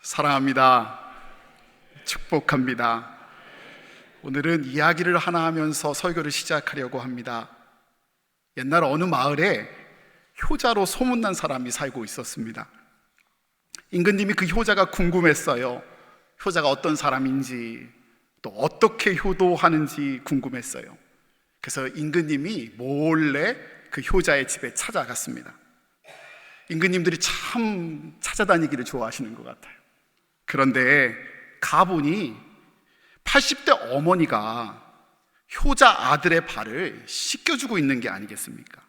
사랑합니다. 축복합니다. 오늘은 이야기를 하나 하면서 설교를 시작하려고 합니다. 옛날 어느 마을에 효자로 소문난 사람이 살고 있었습니다. 임금님이 그 효자가 궁금했어요. 효자가 어떤 사람인지, 또 어떻게 효도하는지 궁금했어요. 그래서 임금님이 몰래 그 효자의 집에 찾아갔습니다. 임금님들이 참 찾아다니기를 좋아하시는 것 같아요. 그런데 가보니 80대 어머니가 효자 아들의 발을 씻겨주고 있는 게 아니겠습니까?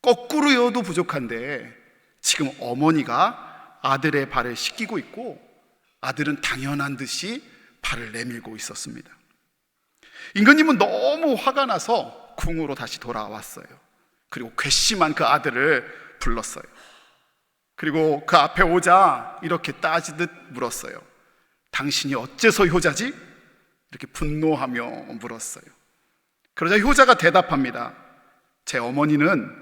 거꾸로여도 부족한데 지금 어머니가 아들의 발을 씻기고 있고 아들은 당연한 듯이 발을 내밀고 있었습니다. 임금님은 너무 화가 나서 궁으로 다시 돌아왔어요. 그리고 괘씸한 그 아들을 불렀어요. 그리고 그 앞에 오자 이렇게 따지듯 물었어요. 당신이 어째서 효자지? 이렇게 분노하며 물었어요. 그러자 효자가 대답합니다. 제 어머니는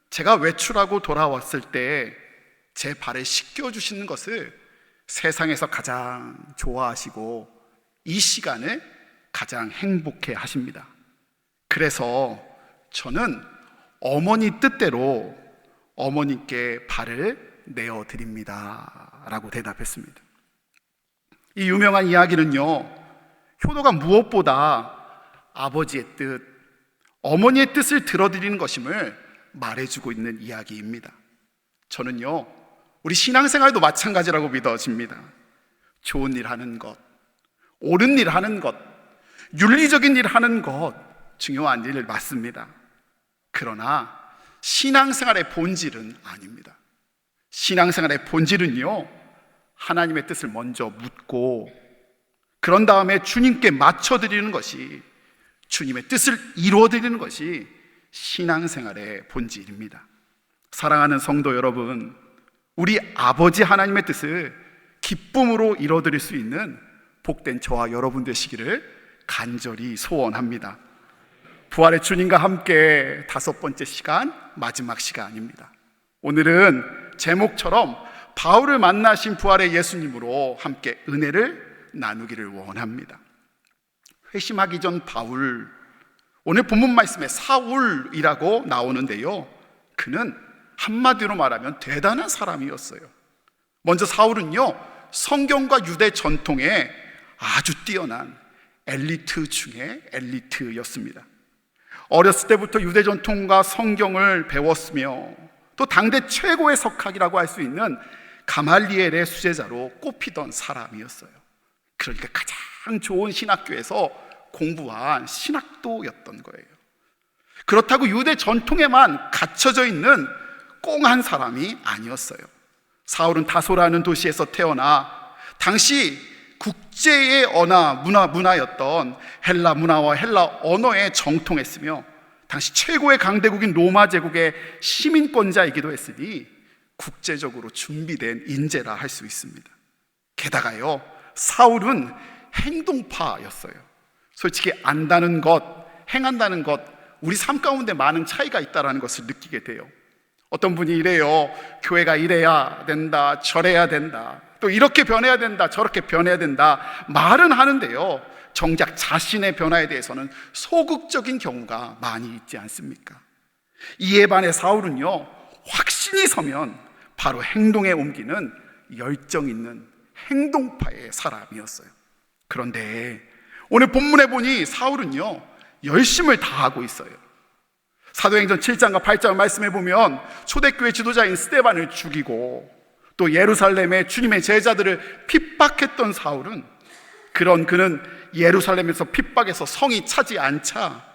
제가 외출하고 돌아왔을 때 제 발을 씻겨주시는 것을 세상에서 가장 좋아하시고 이 시간을 가장 행복해 하십니다. 그래서 저는 어머니 뜻대로 어머니께 발을 내어드립니다 라고 대답했습니다. 이 유명한 이야기는요, 효도가 무엇보다 아버지의 뜻, 어머니의 뜻을 들어드리는 것임을 말해주고 있는 이야기입니다. 저는요, 우리 신앙생활도 마찬가지라고 믿어집니다. 좋은 일 하는 것, 옳은 일 하는 것, 윤리적인 일 하는 것 중요한 일 맞습니다. 그러나 신앙생활의 본질은 아닙니다. 신앙생활의 본질은요, 하나님의 뜻을 먼저 묻고 그런 다음에 주님께 맞춰드리는 것이, 주님의 뜻을 이루어드리는 것이 신앙생활의 본질입니다. 사랑하는 성도 여러분, 우리 아버지 하나님의 뜻을 기쁨으로 이루어드릴 수 있는 복된 저와 여러분 되시기를 간절히 소원합니다. 부활의 주님과 함께 5번째 시간, 마지막 시간입니다. 오늘은 제목처럼 바울을 만나신 부활의 예수님으로 함께 은혜를 나누기를 원합니다. 회심하기 전 바울, 오늘 본문 말씀에 사울이라고 나오는데요, 그는 한마디로 말하면 대단한 사람이었어요. 먼저 사울은요, 성경과 유대 전통에 아주 뛰어난 엘리트 중에 엘리트였습니다. 어렸을 때부터 유대 전통과 성경을 배웠으며 또 당대 최고의 석학이라고 할 수 있는 가말리엘의 수제자로 꼽히던 사람이었어요. 그러니까 가장 좋은 신학교에서 공부한 신학도였던 거예요. 그렇다고 유대 전통에만 갇혀져 있는 꽁한 사람이 아니었어요. 사울은 다소라는 도시에서 태어나 당시 국제의 문화였던 헬라 문화와 헬라 언어에 정통했으며 당시 최고의 강대국인 로마 제국의 시민권자이기도 했으니 국제적으로 준비된 인재라 할 수 있습니다. 게다가요, 사울은 행동파였어요. 솔직히 안다는 것, 행한다는 것, 우리 삶 가운데 많은 차이가 있다는 것을 느끼게 돼요. 어떤 분이 이래요. 교회가 이래야 된다, 저래야 된다, 또 이렇게 변해야 된다, 저렇게 변해야 된다 말은 하는데요, 정작 자신의 변화에 대해서는 소극적인 경우가 많이 있지 않습니까? 이에 반해 사울은요, 확신이 서면 바로 행동에 옮기는 열정 있는 행동파의 사람이었어요. 그런데 오늘 본문에 보니 사울은요, 열심을 다하고 있어요. 사도행전 7장과 8장 말씀해 보면 초대교회 지도자인 스데반을 죽이고 또 예루살렘의 주님의 제자들을 핍박했던 사울은, 그는 예루살렘에서 핍박해서 성이 차지 않자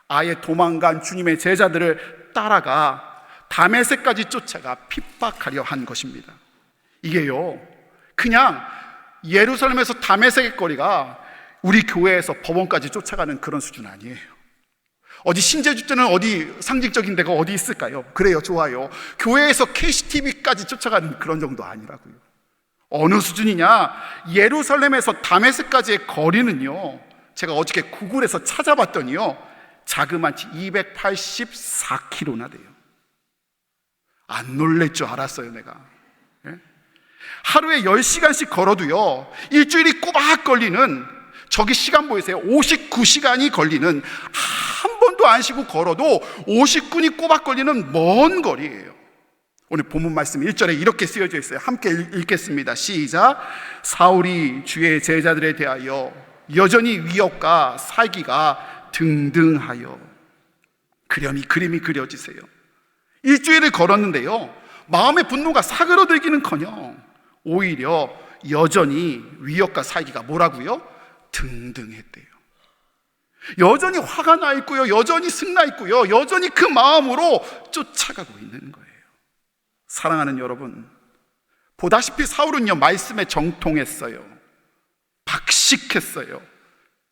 아예 도망간 주님의 제자들을 따라가 다메섹까지 쫓아가 핍박하려 한 것입니다. 이게요, 그냥 예루살렘에서 다메섹의 거리가 우리 교회에서 법원까지 쫓아가는 그런 수준 아니에요. 어디 신제주자는 어디 상징적인 데가 어디 있을까요? 그래요, 좋아요. 교회에서 KCTV까지 쫓아가는 그런 정도 아니라고요. 어느 수준이냐? 예루살렘에서 다메섹까지의 거리는요, 제가 어저께 구글에서 찾아봤더니요, 자그마치 284km나 돼요. 안 놀랄 줄 알았어요, 내가. 예? 하루에 10시간씩 걸어도요, 일주일이 꼬박 걸리는, 저기 시간 보이세요? 59시간이 걸리는, 한 번도 안 쉬고 걸어도 59분이 꼬박 걸리는 먼 거리예요. 오늘 본문 말씀 1절에 이렇게 쓰여져 있어요. 함께 읽겠습니다. 시작. 사울이 주의 제자들에 대하여 여전히 위협과 살기가 등등하여. 그림이 그려지세요. 일주일을 걸었는데요, 마음의 분노가 사그러들기는커녕 오히려 여전히 위협과 살기가 뭐라고요? 등등했대요. 여전히 화가 나 있고요, 여전히 승나 있고요, 여전히 그 마음으로 쫓아가고 있는 거예요. 사랑하는 여러분, 보다시피 사울은요, 말씀에 정통했어요. 박식했어요.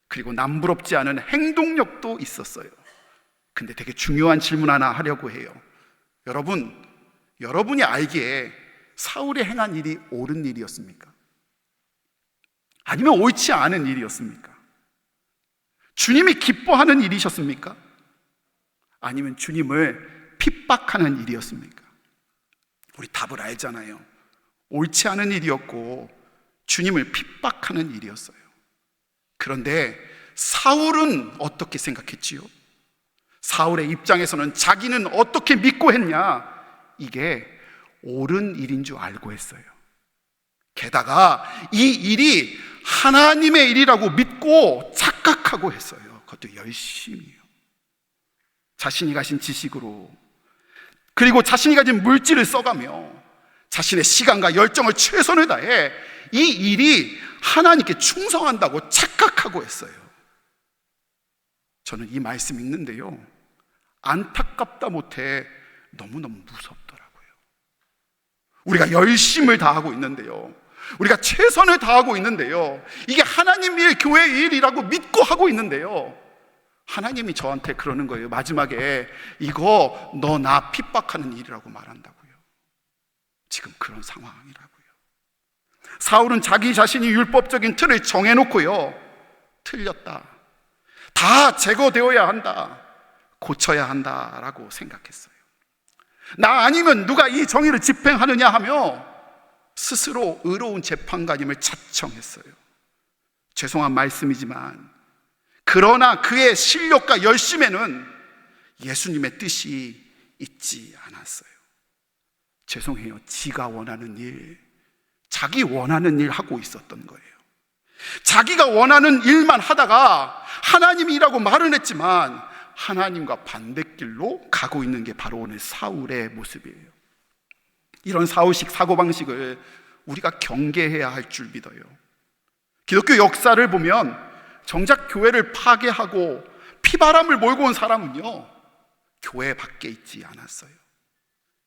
그리고 남부럽지 않은 행동력도 있었어요. 근데 되게 중요한 질문 하나 하려고 해요. 여러분이 알기에 사울이 행한 일이 옳은 일이었습니까? 아니면 옳지 않은 일이었습니까? 주님이 기뻐하는 일이셨습니까? 아니면 주님을 핍박하는 일이었습니까? 우리 답을 알잖아요. 옳지 않은 일이었고 주님을 핍박하는 일이었어요. 그런데 사울은 어떻게 생각했지요? 사울의 입장에서는 자기는 어떻게 믿고 했냐? 이게 옳은 일인 줄 알고 했어요. 게다가 이 일이 하나님의 일이라고 믿고 착각하고 했어요. 그것도 열심히요. 자신이 가진 지식으로, 그리고 자신이 가진 물질을 써가며 자신의 시간과 열정을 최선을 다해 이 일이 하나님께 충성한다고 착각하고 했어요. 저는 이 말씀 읽는데요, 안타깝다 못해 너무너무 무섭더라고요. 우리가 열심을 다하고 있는데요, 우리가 최선을 다하고 있는데요, 이게 하나님 일, 교회 일이라고 믿고 하고 있는데요, 하나님이 저한테 그러는 거예요. 마지막에 이거 너 나 핍박하는 일이라고 말한다고요. 지금 그런 상황이라고요. 사울은 자기 자신이 율법적인 틀을 정해놓고요, 틀렸다, 다 제거되어야 한다, 고쳐야 한다라고 생각했어요. 나 아니면 누가 이 정의를 집행하느냐 하며 스스로 의로운 재판관임을 자청했어요. 죄송한 말씀이지만 그러나 그의 실력과 열심에는 예수님의 뜻이 있지 않았어요. 죄송해요. 지가 원하는 일, 자기 원하는 일 하고 있었던 거예요. 자기가 원하는 일만 하다가 하나님이라고 말은 했지만 하나님과 반대길로 가고 있는 게 바로 오늘 사울의 모습이에요. 이런 사울식 사고방식을 우리가 경계해야 할 줄 믿어요. 기독교 역사를 보면 정작 교회를 파괴하고 피바람을 몰고 온 사람은요, 교회 밖에 있지 않았어요.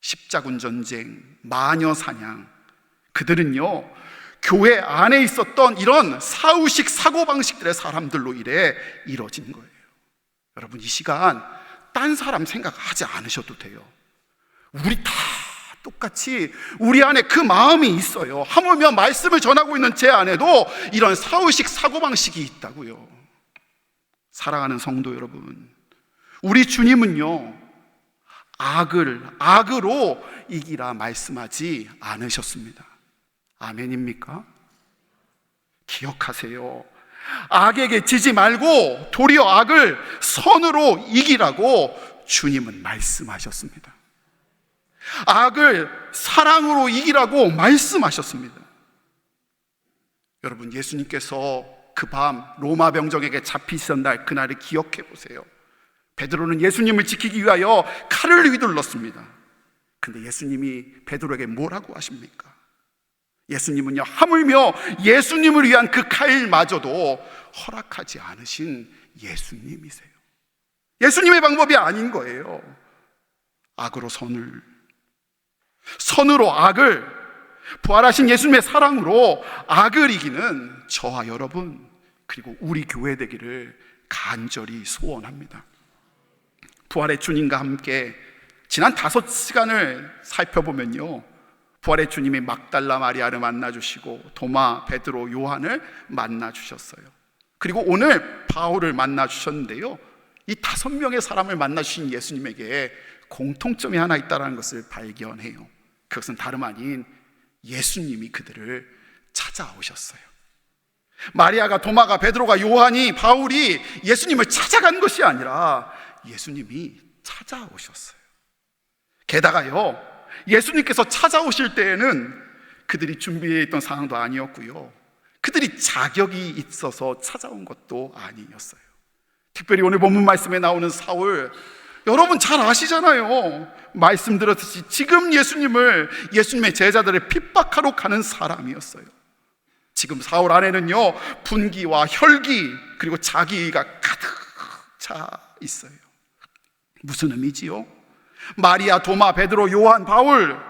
십자군 전쟁, 마녀 사냥, 그들은요 교회 안에 있었던 이런 사울식 사고방식들의 사람들로 인해 이뤄진 거예요. 여러분, 이 시간 딴 사람 생각하지 않으셔도 돼요. 우리 다 똑같이 우리 안에 그 마음이 있어요. 하물며 말씀을 전하고 있는 제 안에도 이런 사울식 사고방식이 있다고요. 사랑하는 성도 여러분, 우리 주님은요 악으로 이기라 말씀하지 않으셨습니다. 아멘입니까? 기억하세요. 악에게 지지 말고 도리어 악을 선으로 이기라고 주님은 말씀하셨습니다. 악을 사랑으로 이기라고 말씀하셨습니다. 여러분, 예수님께서 그 밤 로마 병정에게 잡히시던 날, 그날을 기억해 보세요. 베드로는 예수님을 지키기 위하여 칼을 휘둘렀습니다. 근데 예수님이 베드로에게 뭐라고 하십니까? 예수님은요, 하물며 예수님을 위한 그 칼마저도 허락하지 않으신 예수님이세요. 예수님의 방법이 아닌 거예요. 악으로 선으로 악을, 부활하신 예수님의 사랑으로 악을 이기는 저와 여러분, 그리고 우리 교회 되기를 간절히 소원합니다. 부활의 주님과 함께 지난 5시간을 살펴보면요, 부활의 주님이 막달라 마리아를 만나주시고 도마, 베드로, 요한을 만나주셨어요. 그리고 오늘 바울을 만나주셨는데요, 이 5명의 사람을 만나주신 예수님에게 공통점이 하나 있다는 것을 발견해요. 그것은 다름 아닌 예수님이 그들을 찾아오셨어요. 마리아가, 도마가, 베드로가, 요한이, 바울이 예수님을 찾아간 것이 아니라 예수님이 찾아오셨어요. 게다가요, 예수님께서 찾아오실 때에는 그들이 준비해 있던 상황도 아니었고요, 그들이 자격이 있어서 찾아온 것도 아니었어요. 특별히 오늘 본문 말씀에 나오는 사울, 여러분 잘 아시잖아요. 말씀드렸듯이 지금 예수님의 제자들을 핍박하러 가는 사람이었어요. 지금 사울 안에는요, 분기와 혈기 그리고 자기가 가득 차 있어요. 무슨 의미지요? 마리아, 도마, 베드로, 요한, 바울,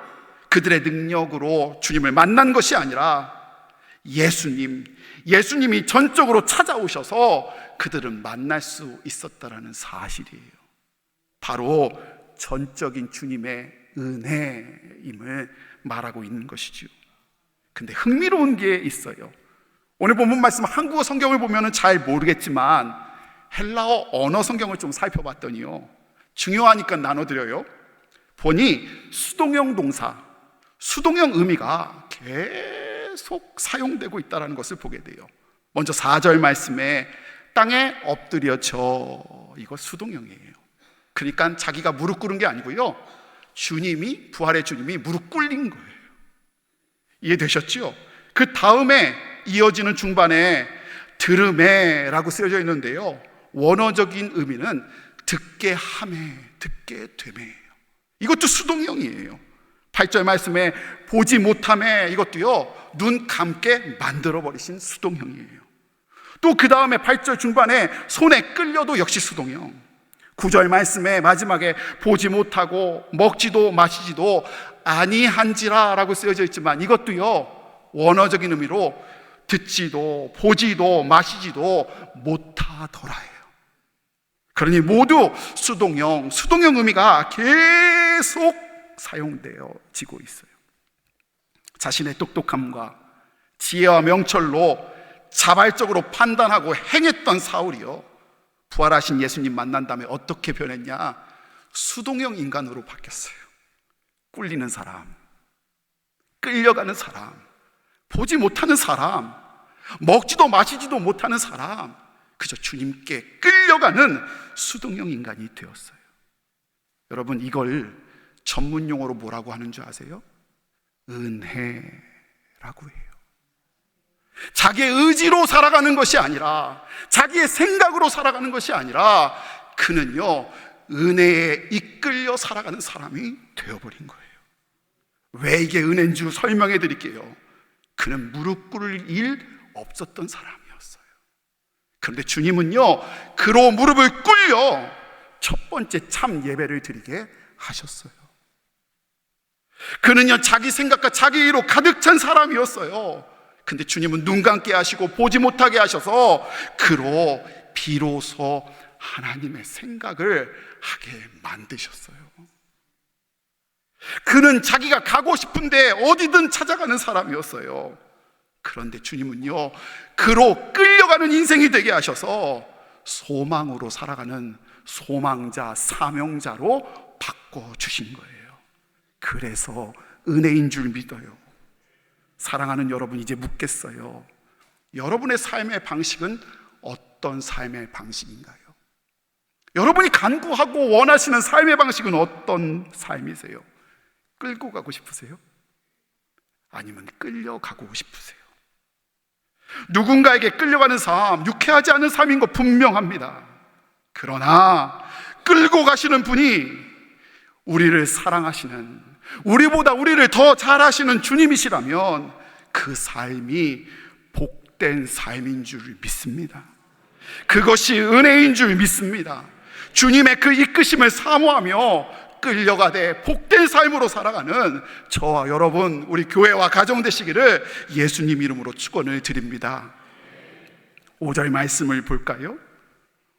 그들의 능력으로 주님을 만난 것이 아니라 예수님이 전적으로 찾아오셔서 그들은 만날 수 있었다라는 사실이에요. 바로 전적인 주님의 은혜임을 말하고 있는 것이죠. 근데 흥미로운 게 있어요. 오늘 본문 말씀 한국어 성경을 보면 잘 모르겠지만 헬라어 언어 성경을 좀 살펴봤더니요, 중요하니까 나눠드려요. 보니 수동형 동사, 수동형 의미가 계속 사용되고 있다는 것을 보게 돼요. 먼저 4절 말씀에 땅에 엎드려져, 이거 수동형이에요. 그러니까 자기가 무릎 꿇은 게 아니고요, 부활의 주님이 무릎 꿇린 거예요. 이해되셨죠? 그 다음에 이어지는 중반에 들으매라고 쓰여져 있는데요, 원어적인 의미는 듣게 하매, 듣게 되매예요. 이것도 수동형이에요. 8절 말씀에 보지 못하매, 이것도요, 눈 감게 만들어버리신 수동형이에요. 또 그 다음에 8절 중반에 손에 끌려도 역시 수동형. 9절 말씀에 마지막에 보지 못하고 먹지도 마시지도 아니한지라 라고 쓰여져 있지만 이것도요, 원어적인 의미로 듣지도 보지도 마시지도 못하더라예요. 그러니 모두 수동형 의미가 계속 사용되어지고 있어요. 자신의 똑똑함과 지혜와 명철로 자발적으로 판단하고 행했던 사울이요, 부활하신 예수님 만난 다음에 어떻게 변했냐? 수동형 인간으로 바뀌었어요. 꿀리는 사람, 끌려가는 사람, 보지 못하는 사람, 먹지도 마시지도 못하는 사람, 그저 주님께 끌려가는 수동형 인간이 되었어요. 여러분, 이걸 전문 용어로 뭐라고 하는 줄 아세요? 은혜라고 해요. 자기의 의지로 살아가는 것이 아니라, 자기의 생각으로 살아가는 것이 아니라, 그는요, 은혜에 이끌려 살아가는 사람이 되어버린 거예요. 왜 이게 은혜인 줄 설명해 드릴게요. 그는 무릎 꿇을 일 없었던 사람이었어요. 그런데 주님은요, 그로 무릎을 꿇려 첫 번째 참 예배를 드리게 하셨어요. 그는요, 자기 생각과 자기 의로 가득 찬 사람이었어요. 근데 주님은 눈 감게 하시고 보지 못하게 하셔서 그로 비로소 하나님의 생각을 하게 만드셨어요. 그는 자기가 가고 싶은데 어디든 찾아가는 사람이었어요. 그런데 주님은요, 그로 끌려가는 인생이 되게 하셔서 소망으로 살아가는 소망자, 사명자로 바꿔주신 거예요. 그래서 은혜인 줄 믿어요. 사랑하는 여러분, 이제 묻겠어요. 여러분의 삶의 방식은 어떤 삶의 방식인가요? 여러분이 간구하고 원하시는 삶의 방식은 어떤 삶이세요? 끌고 가고 싶으세요? 아니면 끌려가고 싶으세요? 누군가에게 끌려가는 삶, 유쾌하지 않은 삶인 거 분명합니다. 그러나 끌고 가시는 분이 우리를 사랑하시는, 우리보다 우리를 더 잘하시는 주님이시라면 그 삶이 복된 삶인 줄 믿습니다. 그것이 은혜인 줄 믿습니다. 주님의 그 이끄심을 사모하며 끌려가되 복된 삶으로 살아가는 저와 여러분, 우리 교회와 가정 되시기를 예수님 이름으로 축원을 드립니다. 5절 말씀을 볼까요?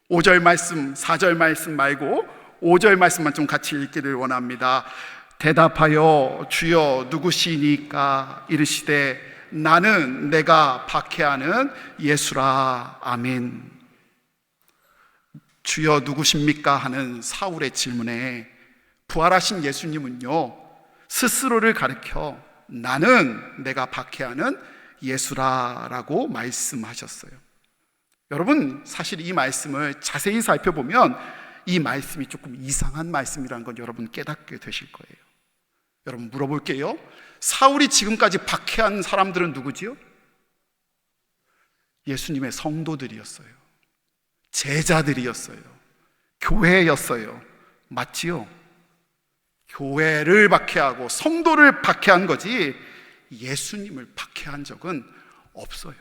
5절 말씀, 4절 말씀 말고 5절 말씀만 좀 같이 읽기를 원합니다. 대답하여 주여 누구시니까 이르시되 나는 내가 박해하는 예수라. 아멘. 주여 누구십니까 하는 사울의 질문에 부활하신 예수님은요, 스스로를 가리켜 나는 내가 박해하는 예수라라고 말씀하셨어요. 여러분, 사실 이 말씀을 자세히 살펴보면 이 말씀이 조금 이상한 말씀이라는 건 여러분 깨닫게 되실 거예요. 여러분, 물어볼게요. 사울이 지금까지 박해한 사람들은 누구지요? 예수님의 성도들이었어요. 제자들이었어요. 교회였어요. 맞지요? 교회를 박해하고 성도를 박해한 거지 예수님을 박해한 적은 없어요.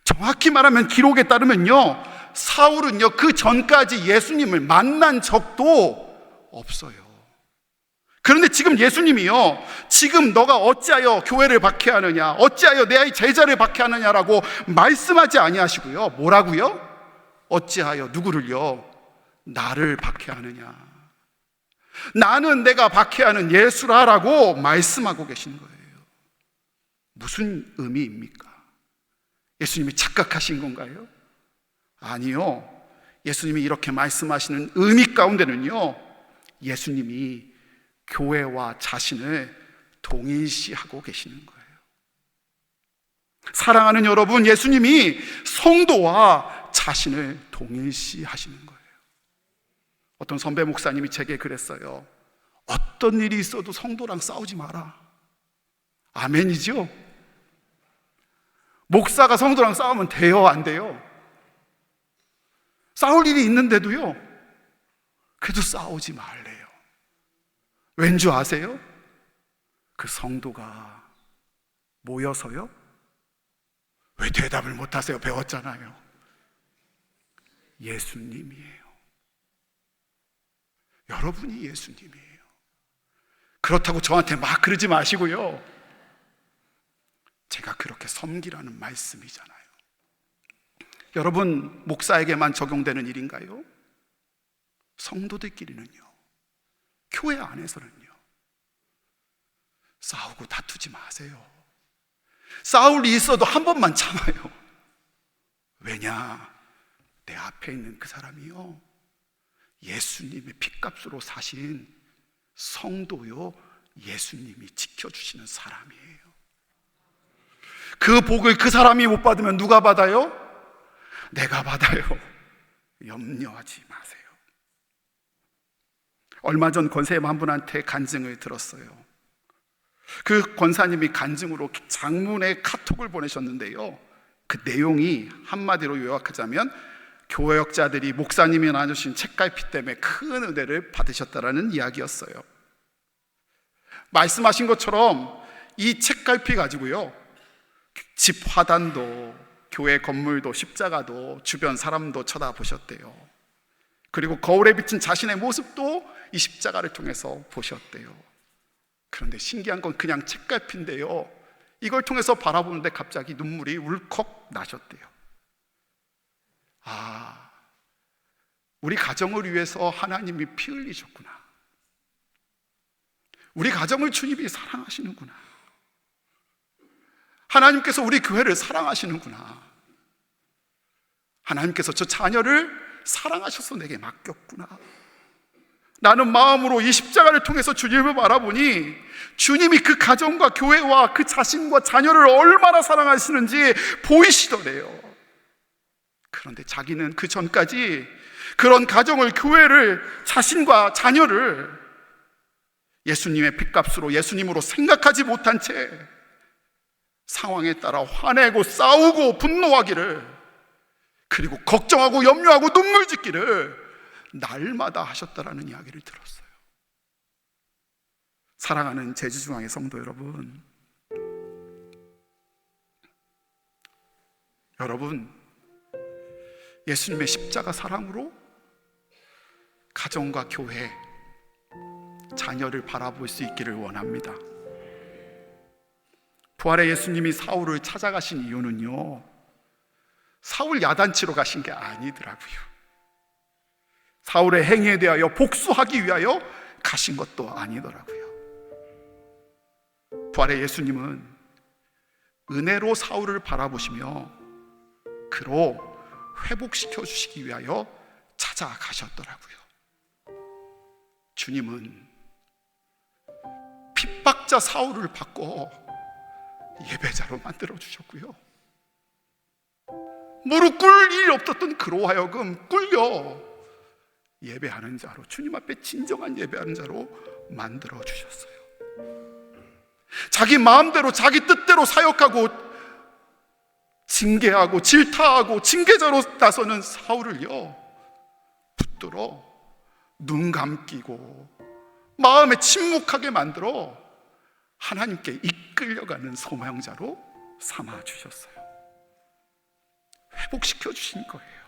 정확히 말하면 기록에 따르면요, 사울은요 그 전까지 예수님을 만난 적도 없어요. 그런데 지금 예수님이요, 지금 너가 어찌하여 교회를 박해하느냐, 어찌하여 내 제자를 박해하느냐라고 말씀하지 아니하시고요, 뭐라고요? 어찌하여 누구를요? 나를 박해하느냐, 나는 내가 박해하는 예수라라고 말씀하고 계신 거예요. 무슨 의미입니까? 예수님이 착각하신 건가요? 아니요. 예수님이 이렇게 말씀하시는 의미 가운데는요, 예수님이 교회와 자신을 동일시하고 계시는 거예요. 사랑하는 여러분, 예수님이 성도와 자신을 동일시하시는 거예요. 어떤 선배 목사님이 제게 그랬어요. 어떤 일이 있어도 성도랑 싸우지 마라. 아멘이죠? 목사가 성도랑 싸우면 돼요, 안 돼요? 싸울 일이 있는데도요, 그래도 싸우지 말래요. 왠 줄 아세요? 그 성도가 모여서요? 왜 대답을 못하세요? 배웠잖아요. 예수님이에요. 여러분이 예수님이에요. 그렇다고 저한테 막 그러지 마시고요, 제가 그렇게 섬기라는 말씀이잖아요. 여러분, 목사에게만 적용되는 일인가요? 성도들끼리는요, 교회 안에서는요, 싸우고 다투지 마세요. 싸울 일이 있어도 한 번만 참아요. 왜냐? 내 앞에 있는 그 사람이요, 예수님의 핏값으로 사신 성도요, 예수님이 지켜주시는 사람이에요. 그 복을 그 사람이 못 받으면 누가 받아요? 내가 받아요. 염려하지 마세요. 얼마 전 권사님 한 분한테 간증을 들었어요. 그 권사님이 간증으로 장문의 카톡을 보내셨는데요, 그 내용이 한마디로 요약하자면 교역자들이 목사님이 나눠주신 책갈피 때문에 큰 은혜를 받으셨다라는 이야기였어요. 말씀하신 것처럼 이 책갈피 가지고요, 집 화단도, 교회 건물도, 십자가도, 주변 사람도 쳐다보셨대요. 그리고 거울에 비친 자신의 모습도 이 십자가를 통해서 보셨대요. 그런데 신기한 건 그냥 책갈피인데요, 이걸 통해서 바라보는데 갑자기 눈물이 울컥 나셨대요. 아, 우리 가정을 위해서 하나님이 피 흘리셨구나. 우리 가정을 주님이 사랑하시는구나. 하나님께서 우리 교회를 사랑하시는구나. 하나님께서 저 자녀를 사랑하셔서 내게 맡겼구나. 나는 마음으로 이 십자가를 통해서 주님을 바라보니 주님이 그 가정과 교회와 그 자신과 자녀를 얼마나 사랑하시는지 보이시더래요. 그런데 자기는 그 전까지 그런 가정을, 교회를, 자신과 자녀를 예수님의 핏값으로, 예수님으로 생각하지 못한 채 상황에 따라 화내고 싸우고 분노하기를, 그리고 걱정하고 염려하고 눈물 짓기를 날마다 하셨다라는 이야기를 들었어요. 사랑하는 제주중앙의 성도 여러분, 예수님의 십자가 사랑으로 가정과 교회, 자녀를 바라볼 수 있기를 원합니다. 부활의 예수님이 사울을 찾아가신 이유는요, 사울 야단치러 가신 게 아니더라고요. 사울의 행위에 대하여 복수하기 위하여 가신 것도 아니더라고요. 부활의 예수님은 은혜로 사울을 바라보시며 그로 회복시켜 주시기 위하여 찾아가셨더라고요. 주님은 피 반역자 사울을 바꿔 예배자로 만들어 주셨고요. 무릎 꿇을 일이 없었던 그로 하여금 꿇려 예배하는 자로, 주님 앞에 진정한 예배하는 자로 만들어 주셨어요. 자기 마음대로 자기 뜻대로 사역하고 징계하고 질타하고 징계자로 나서는 사울을요 붙들어 눈 감기고 마음에 침묵하게 만들어 하나님께 이끌려가는 소망자로 삼아 주셨어요. 회복시켜 주신 거예요.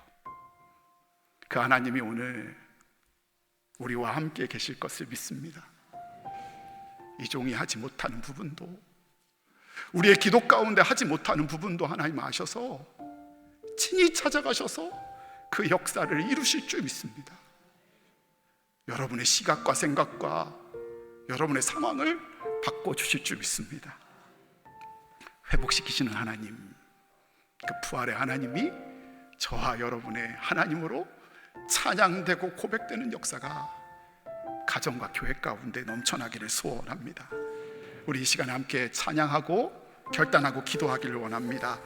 그 하나님이 오늘 우리와 함께 계실 것을 믿습니다. 이 종이 하지 못하는 부분도, 우리의 기도 가운데 하지 못하는 부분도 하나님 아셔서 친히 찾아가셔서 그 역사를 이루실 줄 믿습니다. 여러분의 시각과 생각과 여러분의 상황을 바꿔주실 줄 믿습니다. 회복시키시는 하나님, 그 부활의 하나님이 저와 여러분의 하나님으로 찬양되고 고백되는 역사가 가정과 교회 가운데 넘쳐나기를 소원합니다. 우리 이 시간에 함께 찬양하고 결단하고 기도하기를 원합니다.